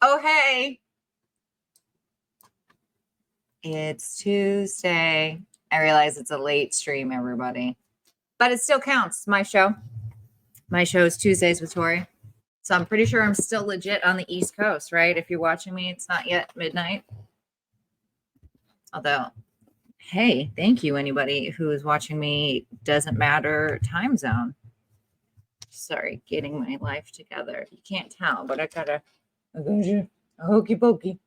Oh, hey. It's Tuesday. I realize it's a late stream, everybody, but it still counts. My show is Tuesdays with Tori. So I'm pretty sure I'm still legit on the East Coast, right? If you're watching me, it's not yet midnight. Although, hey, thank you, anybody who is watching me. Doesn't matter time zone. Sorry, getting my life together. You can't tell, but I got a hokey pokey.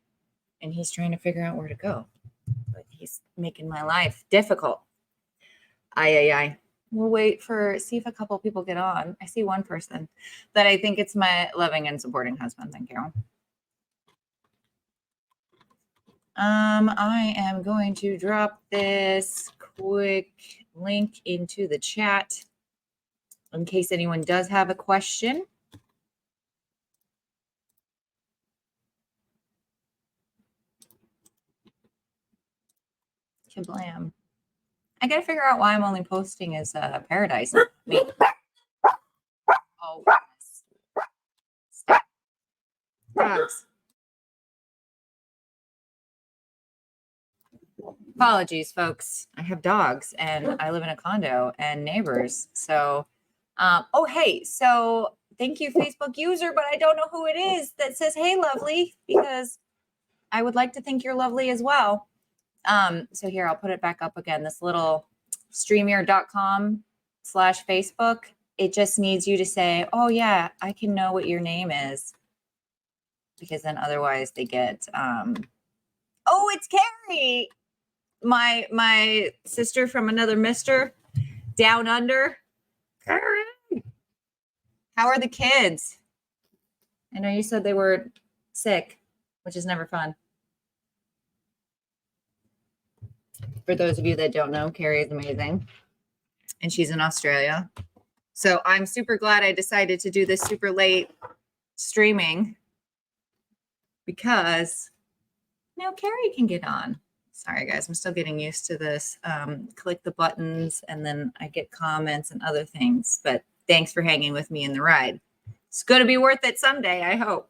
And he's trying to figure out where to go. But he's making my life difficult. Aye. We'll wait see if a couple people get on. I see one person that I think it's my loving and supporting husband. Thank you. I am going to drop this quick link into the chat in case anyone does have a question. Kablam. I gotta figure out why I'm only posting as Paradise. Oh, stop. Dogs. Apologies, folks. I have dogs and I live in a condo and neighbors. So, oh, hey, so thank you, Facebook user, but I don't know who it is that says, hey, lovely, because I would like to think you're lovely as well. So here, I'll put it back up again. This little streamier.com/Facebook. It just needs you to say, oh, yeah, I can know what your name is. Because then otherwise they get, oh, it's Carrie. My sister from another mister down under. Carrie. How are the kids? I know you said they were sick, which is never fun. For those of you that don't know, Carrie is amazing. And she's in Australia. So I'm super glad I decided to do this super late streaming because now Carrie can get on. Sorry, guys, I'm still getting used to this. Click the buttons and then I get comments and other things. But thanks for hanging with me in the ride. It's going to be worth it someday, I hope.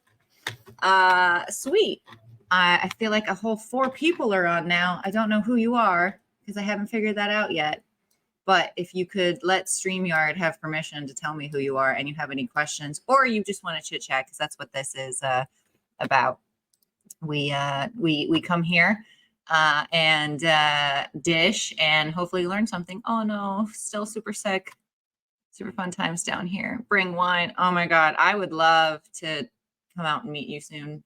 Sweet. I feel like a whole 4 people are on now. I don't know who you are because I haven't figured that out yet. But if you could let StreamYard have permission to tell me who you are and you have any questions or you just want to chit chat because that's what this is about. We come here and dish and hopefully learn something. Oh no, still super sick. Super fun times down here. Bring wine. Oh my God, I would love to come out and meet you soon.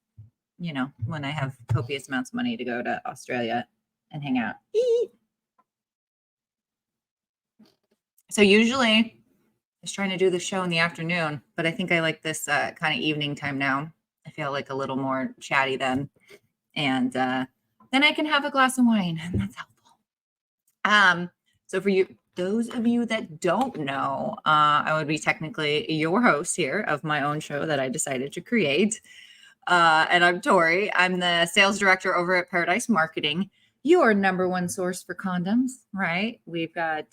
You know, when I have copious amounts of money to go to Australia and hang out. So usually I was trying to do the show in the afternoon, but I think I like this kind of evening time now. I feel like a little more chatty then. And then I can have a glass of wine and that's helpful. So for you, those of you that don't know, I would be technically your host here of my own show that I decided to create. And I'm Tori. I'm the sales director over at Paradise Marketing, your number one source for condoms, right? We've got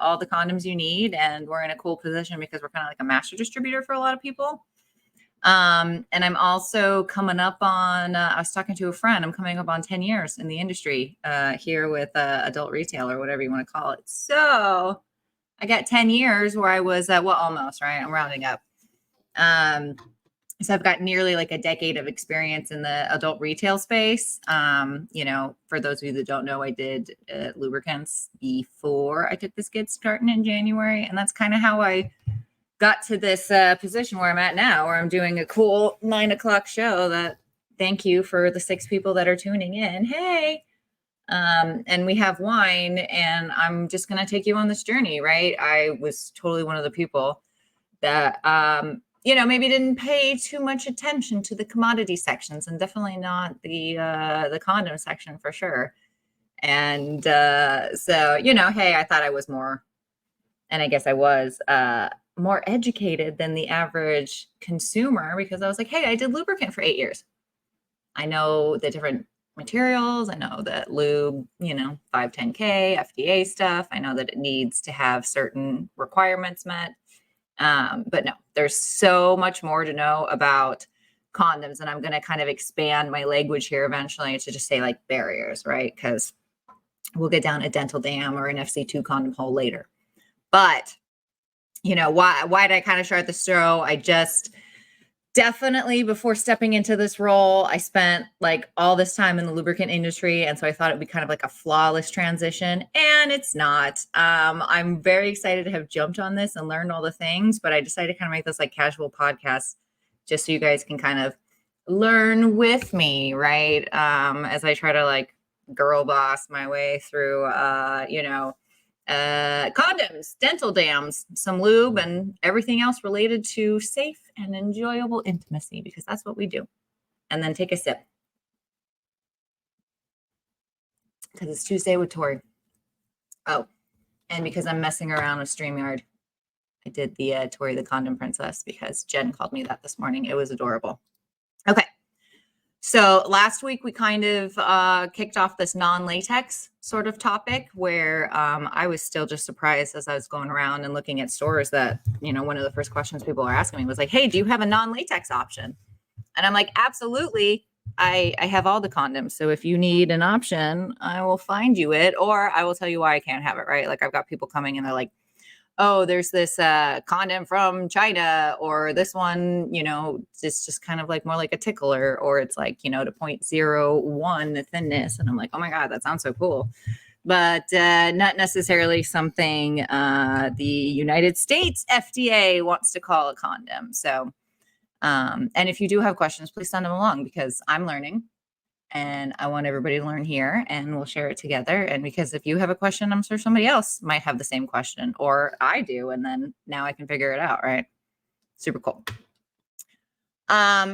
all the condoms you need, and we're in a cool position because we're kind of like a master distributor for a lot of people. And I'm also coming up on, I was talking to a friend, I'm coming up on 10 years in the industry here with adult retail or whatever you want to call it. So I got 10 years where I was, well, almost, right? I'm rounding up. So I've got nearly like a decade of experience in the adult retail space. You know, for those of you that don't know, I did lubricants before I took this gig starting in January. And that's kind of how I got to this position where I'm at now, where I'm doing a cool 9 o'clock show that thank you for the 6 people that are tuning in. Hey. And we have wine and I'm just going to take you on this journey, right? I was totally one of the people that, you know, maybe didn't pay too much attention to the commodity sections and definitely not the condom section for sure. And so, you know, hey, I thought I was more, and I guess I was more educated than the average consumer because I was like, hey, I did lubricant for 8 years. I know the different materials. I know that lube, you know, 510K, FDA stuff. I know that it needs to have certain requirements met. But no, there's so much more to know about condoms. And I'm going to kind of expand my language here eventually to just say like barriers, right? Because we'll get down a dental dam or an FC2 condom hole later. But, you know, why did I kind of start the show? I just definitely, before stepping into this role, I spent like all this time in the lubricant industry. And so I thought it'd be kind of like a flawless transition, and it's not. I'm very excited to have jumped on this and learned all the things, but I decided to kind of make this like casual podcast just so you guys can kind of learn with me, right? As I try to like girl boss my way through, condoms, dental dams, some lube, and everything else related to safe and enjoyable intimacy, because that's what we do. And then take a sip, because it's Tuesday with Tori. Oh, and because I'm messing around with StreamYard, I did the Tori the Condom Princess because Jen called me that this morning. It was adorable. Okay. So last week we kind of kicked off this non-latex sort of topic where I was still just surprised as I was going around and looking at stores that, you know, one of the first questions people are asking me was like, hey, do you have a non-latex option? And I'm like, absolutely. I have all the condoms. So if you need an option, I will find you it, or I will tell you why I can't have it, right? Like I've got people coming and they're like, oh, there's this condom from China, or this one, you know, it's just kind of like more like a tickler, or it's like, you know, to 0.01 the thinness. And I'm like, oh my God, that sounds so cool. But not necessarily something the United States FDA wants to call a condom. So, and if you do have questions, please send them along, because I'm learning. And I want everybody to learn here, and we'll share it together. And because if you have a question, I'm sure somebody else might have the same question, or I do. And then now I can figure it out, right? Super cool.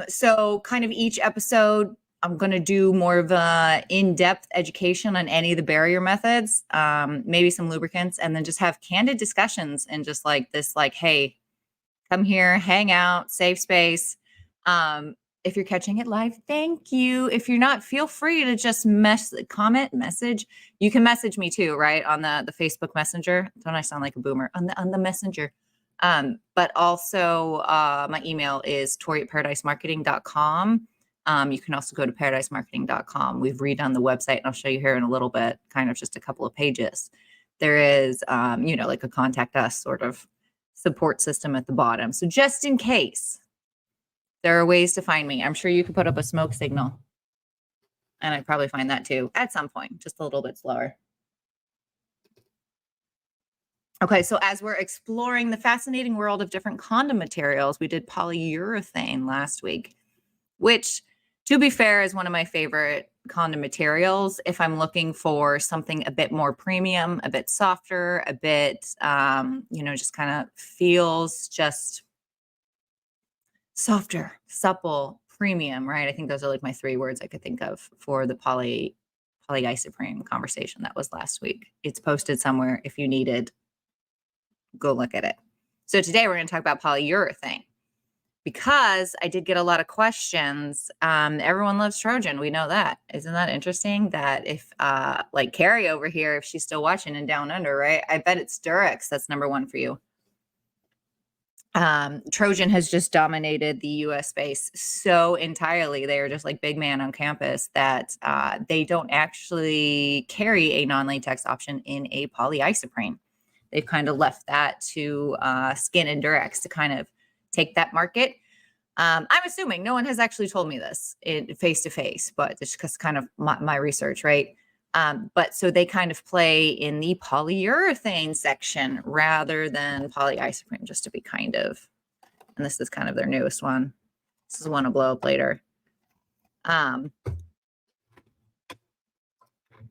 So kind of each episode, I'm going to do more of a in-depth education on any of the barrier methods, maybe some lubricants, and then just have candid discussions and just like this, like, hey, come here, hang out, safe space. If you're catching it live, thank you. If you're not, feel free to just comment, message. You can message me too, right? On the Facebook Messenger. Don't I sound like a boomer? On the Messenger. But also my email is tori@paradisemarketing.com. You can also go to paradisemarketing.com. We've redone the website, and I'll show you here in a little bit, kind of just a couple of pages. There is, like a contact us sort of support system at the bottom. So just in case, there are ways to find me. I'm sure you could put up a smoke signal, and I'd probably find that too at some point, just a little bit slower. Okay, so as we're exploring the fascinating world of different condom materials, we did polyurethane last week, which, to be fair, is one of my favorite condom materials if I'm looking for something a bit more premium, a bit softer, a bit, just kind of feels just softer, supple, premium, right? I think those are like my 3 words I could think of for the polyisoprene conversation that was last week. It's posted somewhere. If you needed, go look at it. So today we're going to talk about polyurethane, because I did get a lot of questions. Everyone loves Trojan. We know that. Isn't that interesting? That if like Carrie over here, if she's still watching and down under, right? I bet it's Durex that's number 1 for you. Trojan has just dominated the US space so entirely. They are just like big man on campus that they don't actually carry a non-latex option in a polyisoprene. They've kind of left that to Skin and Durex to kind of take that market. I'm assuming, no one has actually told me this face to face, but it's just kind of my research, right? But so they kind of play in the polyurethane section rather than polyisoprene, just to be kind of, and this is kind of their newest one. This is one to blow up later.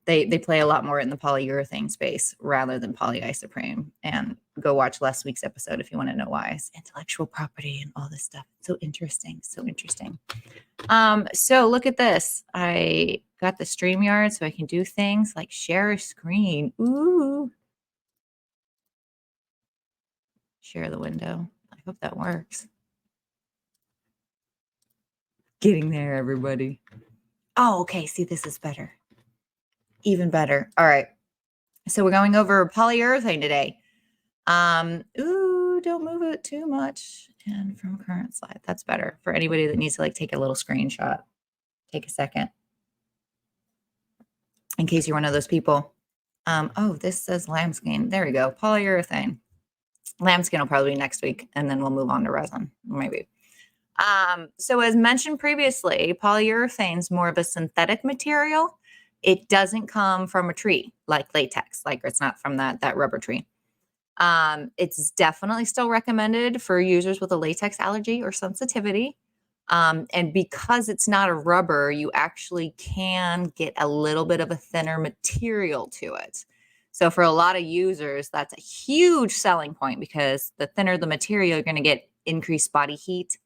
They play a lot more in the polyurethane space rather than polyisoprene. And go watch last week's episode if you want to know why. It's intellectual property and all this stuff. So interesting. So interesting. So look at this. I got the StreamYard so I can do things like share a screen. Ooh. Share the window. I hope that works. Getting there, everybody. Oh, okay. See, this is better. Even better. All right. So we're going over polyurethane today. Don't move it too much. Description from current slide. That's better for anybody that needs to like take a little screenshot. Take a second. In case you're one of those people. Oh, this says lambskin. There we go. Polyurethane. Lambskin will probably be next week, and then we'll move on to resin, maybe. So as mentioned previously, polyurethane is more of a synthetic material. It doesn't come from a tree like latex, like it's not from that rubber tree. It's definitely still recommended for users with a latex allergy or sensitivity. And because it's not a rubber, you actually can get a little bit of a thinner material to it. So for a lot of users, that's a huge selling point because the thinner the material, you're going to get increased body heat.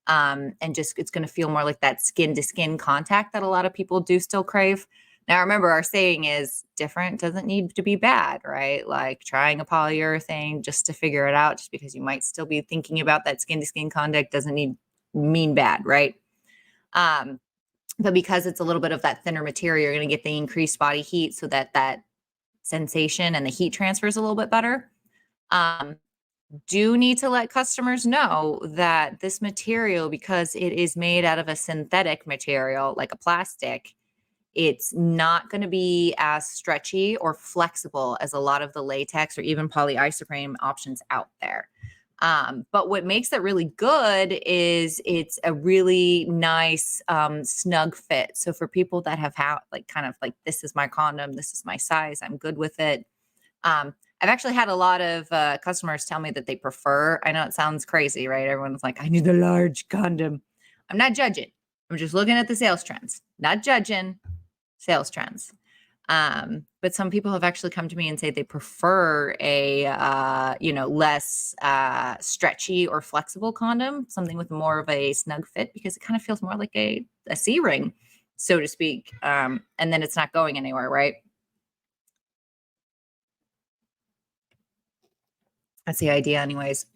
And just it's going to feel more like that skin to skin contact that a lot of people do still crave. Now, remember, our saying is different doesn't need to be bad, right? Like trying a polyurethane just to figure it out, just because you might still be thinking about that skin to skin contact doesn't mean bad, right? But because it's a little bit of that thinner material, you're going to get the increased body heat so that sensation and the heat transfer is a little bit better. Do need to let customers know that this material, because it is made out of a synthetic material like a plastic, it's not going to be as stretchy or flexible as a lot of the latex or even polyisoprene options out there. But what makes it really good is it's a really nice snug fit. So for people that have had like kind of like, this is my condom, this is my size, I'm good with it. I've actually had a lot of customers tell me that they prefer, I know it sounds crazy, right? Everyone's like, I need the large condom. I'm not judging. I'm just looking at the sales trends, not judging, sales trends. But some people have actually come to me and say they prefer a, less stretchy or flexible condom, something with more of a snug fit, because it kind of feels more like a C-ring, so to speak. And then it's not going anywhere, right? That's the idea anyways.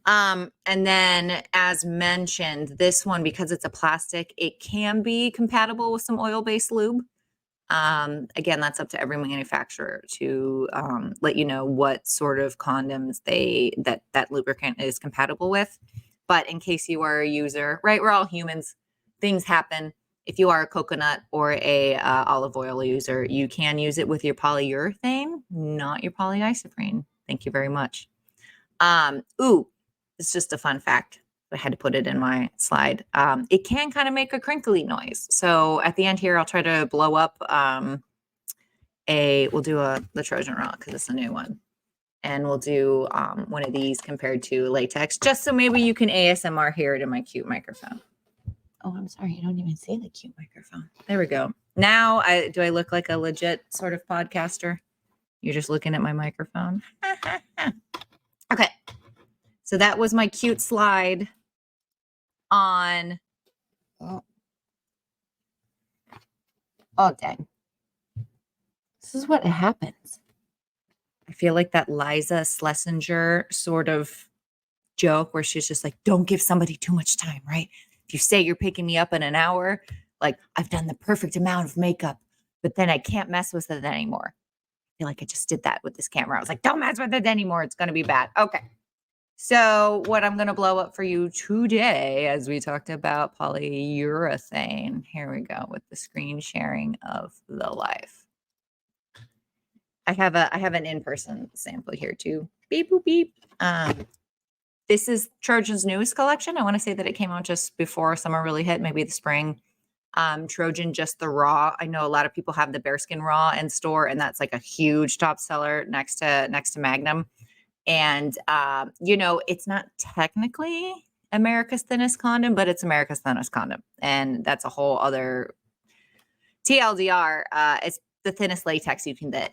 And then as mentioned, this one, because it's a plastic, it can be compatible with some oil-based lube. Again, that's up to every manufacturer to let you know what sort of condoms that lubricant is compatible with. But in case you are a user, right, we're all humans, things happen. If you are a coconut or a olive oil user, you can use it with your polyurethane, not your polyisoprene. Thank you very much. It's just a fun fact. I had to put it in my slide. It can kind of make a crinkly noise. So at the end here, I'll try to blow up we'll do the Trojan Rock because it's a new one. And we'll do one of these compared to latex, just so maybe you can ASMR hear it in my cute microphone. Oh, I'm sorry. You don't even see the cute microphone. There we go. Now, do I look like a legit sort of podcaster? You're just looking at my microphone. Okay. So that was my cute slide on. Oh, dang. This is what happens. I feel like that Liza Schlesinger sort of joke where she's just like, don't give somebody too much time, right? If you say you're picking me up in an hour, like I've done the perfect amount of makeup, but then I can't mess with it anymore. I feel like I just did that with this camera. I was like, don't mess with it anymore. It's going to be bad. Okay. So what I'm going to blow up for you today, as we talked about polyurethane, here we go with the screen sharing of the life. I have an in-person sample here too. Beep, boop, beep. This is Trojan's newest collection. I want to say that it came out just before summer really hit, maybe the spring. Trojan, just the raw. I know a lot of people have the bearskin raw in store, and that's like a huge top seller next to Magnum. And it's not technically America's thinnest condom, but it's America's thinnest condom, and that's a whole other TLDR. It's the thinnest latex you can get.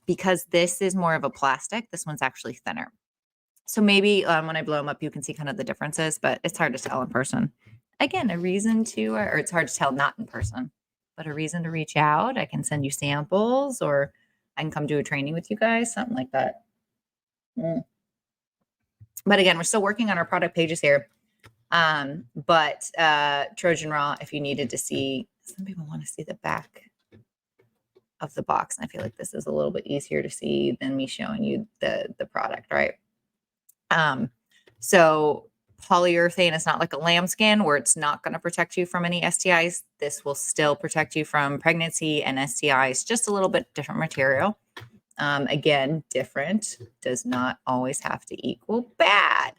Because this is more of a plastic, this one's actually thinner. So maybe when I blow them up, you can see kind of the differences, but it's hard to tell in person. Again, a reason to, or it's hard to tell not in person, but a reason to reach out. I can send you samples, or I can come do a training with you guys, something like that. But again, we're still working on our product pages here. But Trojan Raw, if you needed to see, some people want to see the back of the box. I feel like this is a little bit easier to see than me showing you the product, right? So polyurethane is not like a lambskin where it's not going to protect you from any STIs. This will still protect you from pregnancy and STIs, just a little bit different material. Again, different does not always have to equal bad.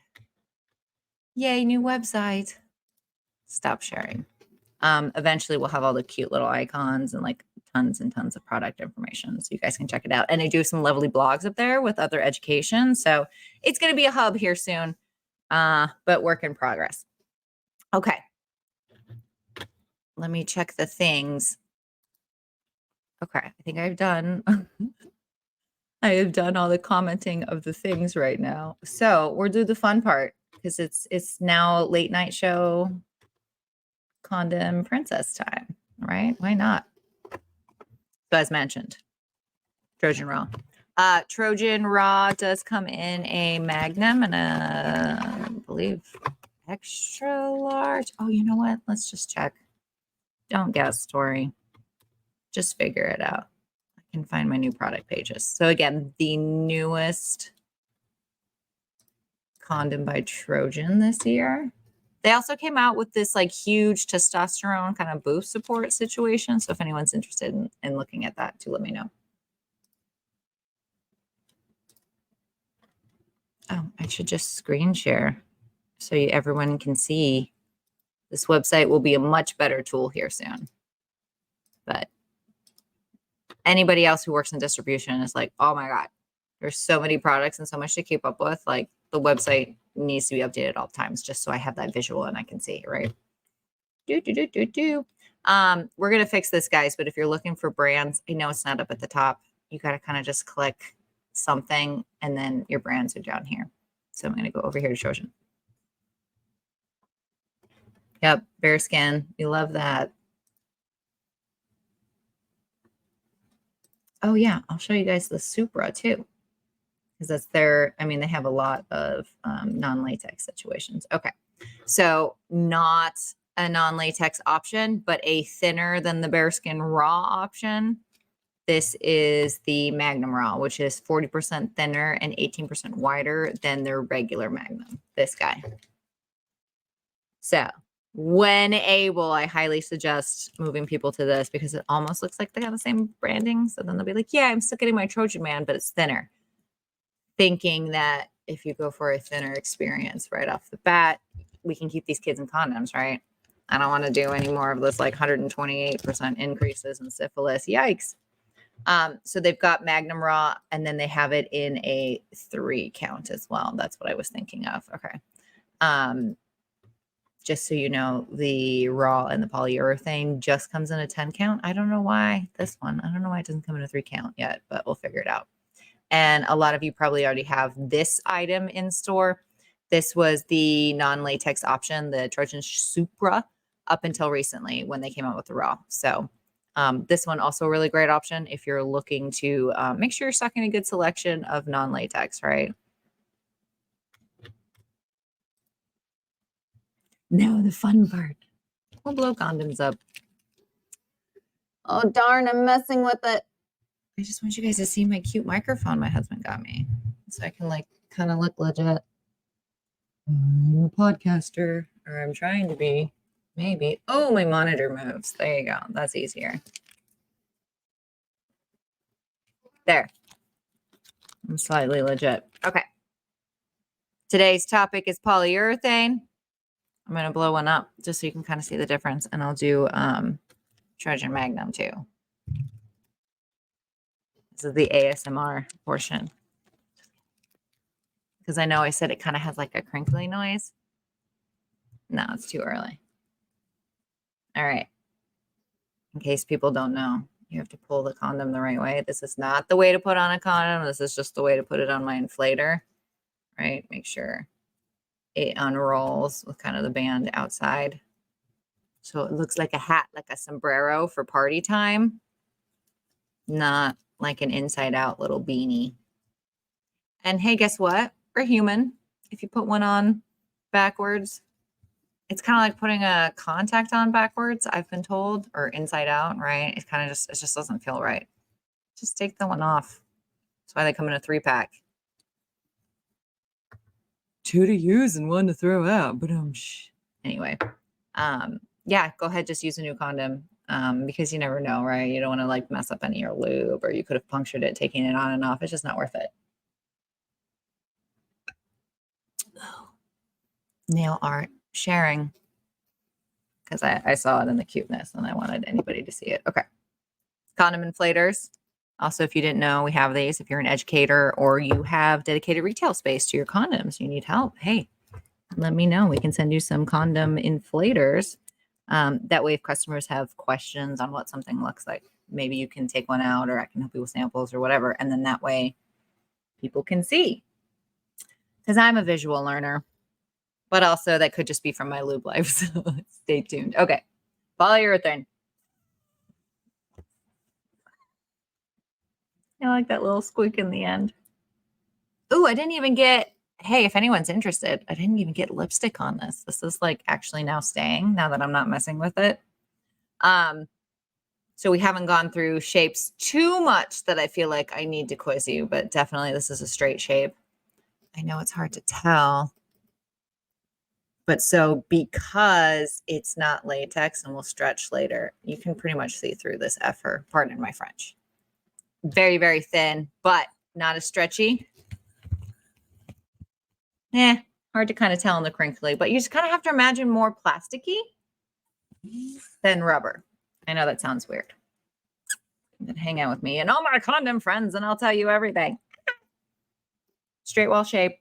Yay, new website. Stop sharing. Eventually we'll have all the cute little icons and like tons and tons of product information so you guys can check it out. And I do some lovely blogs up there with other education. So it's going to be a hub here soon, but work in progress. Okay. Let me check the things. Okay. I think I've done, I have done all the commenting of the things right now. So we'll do the fun part because it's now late night show condom princess time, right? Why not? So as mentioned, Trojan Raw. Trojan Raw does come in a Magnum and I believe extra large. Oh, you know what? Let's just check. Don't guess, Tori. Just figure it out. I can find my new product pages. So again, the newest condom by Trojan this year. They also came out with this like huge testosterone kind of boost support situation. So if anyone's interested in looking at that too, let me know. Oh, I should just screen share so everyone can see. This website will be a much better tool here soon. But anybody else who works in distribution is like, oh my God, there's so many products and so much to keep up with. Like the website needs to be updated at all times just so I have that visual and I can see, right? We're going to fix this, guys. But if you're looking for brands, I know it's not up at the top. You got to kind of just click something and then your brands are down here. So I'm going to go over here to Trojan. Yep, bearskin. We love that. Oh yeah, I'll show you guys the Supra too. Because that's their, I mean, they have a lot of non-latex situations. Okay, so not a non-latex option, but a thinner than the bearskin raw option. This is the Magnum Raw, which is 40% thinner and 18% wider than their regular Magnum. This guy. So when able, I highly suggest moving people to this because it almost looks like they have the same branding. So then they'll be like, yeah, I'm still getting my Trojan Man, but it's thinner. Thinking that if you go for a thinner experience right off the bat, we can keep these kids in condoms, right? I don't want to do any more of this like 128% increases in syphilis. Yikes. So they've got Magnum Raw and then they have it in a 3 count as well. That's what I was thinking of. Okay. Just so you know, the raw and the polyurethane just comes in a 10 count. I don't know why this one, I don't know why it doesn't come in a 3 count yet, but we'll figure it out. And a lot of you probably already have this item in store. This was the non-latex option, the Trojan Supra, up until recently when they came out with the raw. So this one also a really great option if you're looking to make sure you're stocking a good selection of non-latex, right? Now the fun part. We'll blow condoms up. Oh, darn, I'm messing with it. I just want you guys to see my cute microphone my husband got me. So I can like kind of look legit. I'm a podcaster, or I'm trying to be. Maybe. Oh, my monitor moves. There you go. That's easier. There. I'm slightly legit. Okay. Today's topic is polyurethane. I'm going to blow one up just so you can kind of see the difference. And I'll do Trojan Magnum too. This is the ASMR portion. Because I know I said it kind of has like a crinkly noise. No, it's too early. All right. In case people don't know, you have to pull the condom the right way. This is not the way to put on a condom. This is just the way to put it on my inflator, right? Make sure it unrolls with kind of the band outside. So it looks like a hat, like a sombrero for party time. Not like an inside out little beanie. And hey, guess what? We're human. If you put one on backwards, it's kind of like putting a contact on backwards, I've been told, or inside out, right? It kind of just, it just doesn't feel right. Just take the one off. That's why they come in a 3-pack. 2 to use and 1 to throw out. But anyway, yeah, go ahead, just use a new condom. Because you never know, right? You don't want to like mess up any of your lube, or you could have punctured it taking it on and off. It's just not worth it. Nail art sharing, because I saw it in the cuteness and I wanted anybody to see it. Okay. Condom inflators. Also, if you didn't know, we have these. If you're an educator or you have dedicated retail space to your condoms, you need help. Hey, let me know. We can send you some condom inflators. That way, if customers have questions on what something looks like, maybe you can take one out, or I can help you with samples or whatever. And then that way people can see. Because I'm a visual learner, but also that could just be from my lube life. So stay tuned. Okay. Polyurethane. I like that little squeak in the end. Ooh, I didn't even get, hey, if anyone's interested, I didn't even get lipstick on this. This is like actually now staying now that I'm not messing with it. So we haven't gone through shapes too much that I feel like I need to quiz you, but definitely this is a straight shape. I know it's hard to tell. But so because it's not latex and will stretch later, you can pretty much see through this effer. Pardon my French. Very, very thin, but not as stretchy. Hard to kind of tell in the crinkly, but you just kind of have to imagine more plasticky than rubber. I know that sounds weird. Then hang out with me and all my condom friends, and I'll tell you everything. Straight wall shape.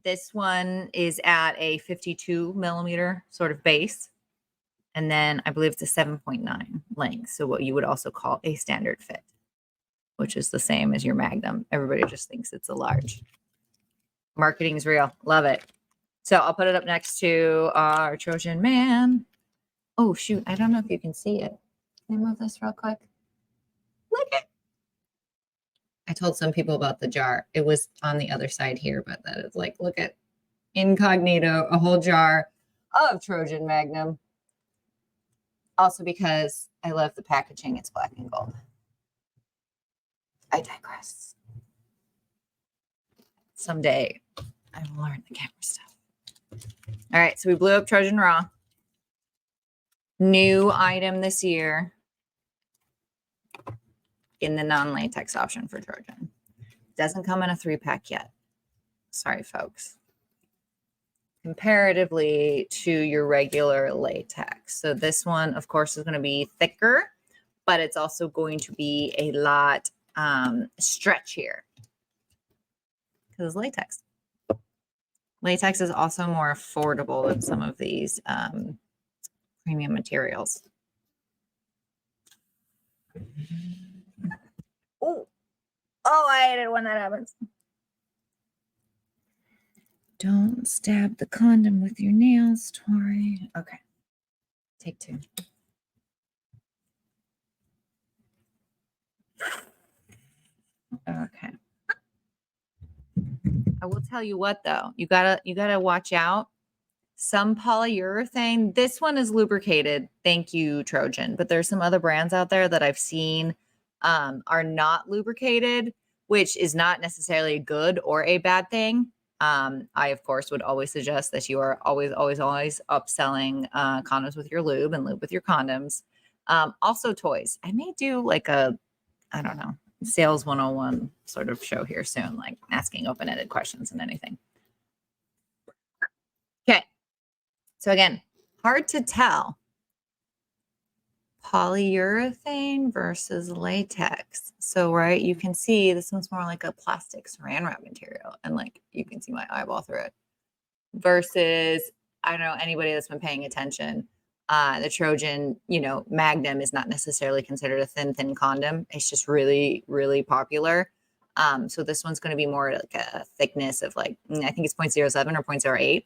This one is at a 52 millimeter sort of base. And then I believe it's a 7.9 length. So what you would also call a standard fit, which is the same as your Magnum. Everybody just thinks it's a large. Marketing's real. Love it. So I'll put it up next to our Trojan Man. Oh, shoot. I don't know if you can see it. Can I move this real quick? Look at. I told some people about the jar. It was on the other side here, but that is like, look at incognito, a whole jar of Trojan Magnum. Also because I love the packaging. It's black and gold. I digress. Someday I will learn the camera stuff. All right, so we blew up Trojan Raw. New item this year in the non-latex option for Trojan. Doesn't come in a 3-pack yet. Sorry, folks. Comparatively to your regular latex. So this one, of course, is going to be thicker, but it's also going to be a lot stretchier because it's latex. Latex is also more affordable than some of these premium materials. Oh, I hate it when that happens. Don't stab the condom with your nails, Tori. Okay. Take 2. Okay. I will tell you what though. You gotta watch out. Some polyurethane, this one is lubricated. Thank you, Trojan. But there's some other brands out there that I've seen are not lubricated, which is not necessarily a good or a bad thing. I, of course, would always suggest that you are always upselling condoms with your lube and lube with your condoms. Also toys. I may do like I don't know, sales 101 sort of show here soon, like asking open-ended questions and anything. Okay. So again, hard to tell. Polyurethane versus latex. So, right, you can see this one's more like a plastic saran wrap material. And like, you can see my eyeball through it. Versus, I don't know, anybody that's been paying attention, the Trojan, Magnum is not necessarily considered a thin condom. It's just really, really popular. So this one's going to be more like a thickness of like, I think it's 0.07 or 0.08.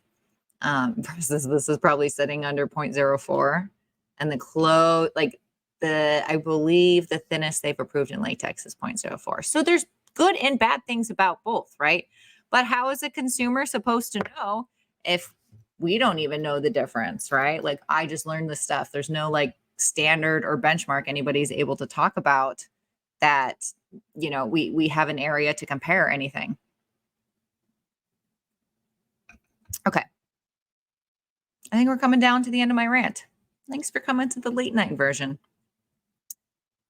Versus this is probably sitting under 0.04. And I believe the thinnest they've approved in latex is 0.04. So there's good and bad things about both, right? But how is a consumer supposed to know if we don't even know the difference, right? Like I just learned this stuff. There's no like standard or benchmark anybody's able to talk about that, we have an area to compare anything. Okay. I think we're coming down to the end of my rant. Thanks for coming to the late night version.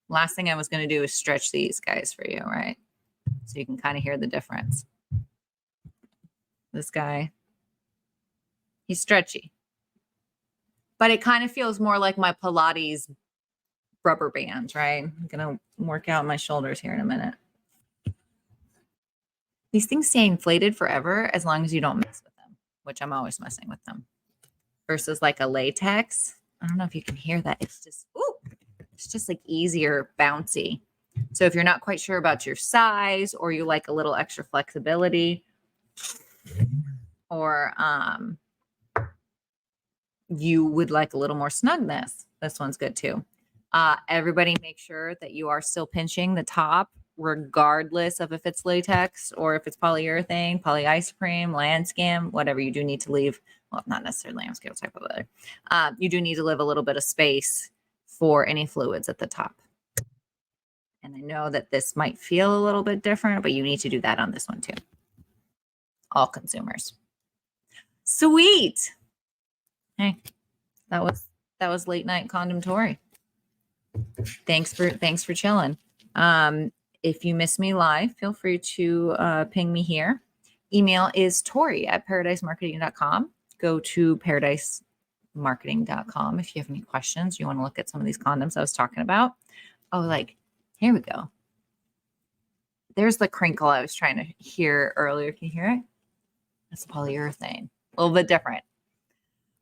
Last thing I was going to do is stretch these guys for you, right? So you can kind of hear the difference. This guy, he's stretchy, but it kind of feels more like my Pilates rubber band, right? I'm going to work out my shoulders here in a minute. These things stay inflated forever as long as you don't mess with them, which I'm always messing with them. Versus like a latex. I don't know if you can hear that. It's just like easier, bouncy. So if you're not quite sure about your size, or you like a little extra flexibility, or you would like a little more snugness, this one's good too. Everybody make sure that you are still pinching the top, regardless of if it's latex or if it's polyurethane, polyisoprene, lambskin, whatever. You do need to leave, well, not necessarily lambskin, we'll talk about that. You do need to leave a little bit of space for any fluids at the top. And I know that this might feel a little bit different, but you need to do that on this one too. All consumers. Sweet. Hey, that was late night condom Tori. Thanks for chilling. If you miss me live, feel free to ping me here. Email is Tori@paradisemarketing.com. Go to paradisemarketing.com if you have any questions. You want to look at some of these condoms I was talking about. Oh, like, here we go. There's the crinkle I was trying to hear earlier. Can you hear it? That's polyurethane. A little bit different.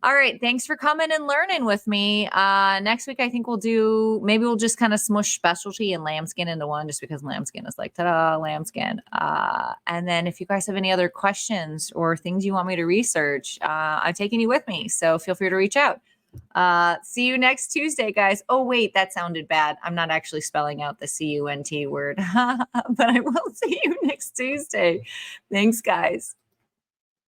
All right. Thanks for coming and learning with me. Next week, I think maybe we'll just kind of smush specialty and lambskin into one, just because lambskin is like, ta-da, lambskin. And then if you guys have any other questions or things you want me to research, I'm taking you with me. So feel free to reach out. See you next Tuesday, guys. Oh, wait, that sounded bad. I'm not actually spelling out the CUNT word, but I will see you next Tuesday. Thanks, guys.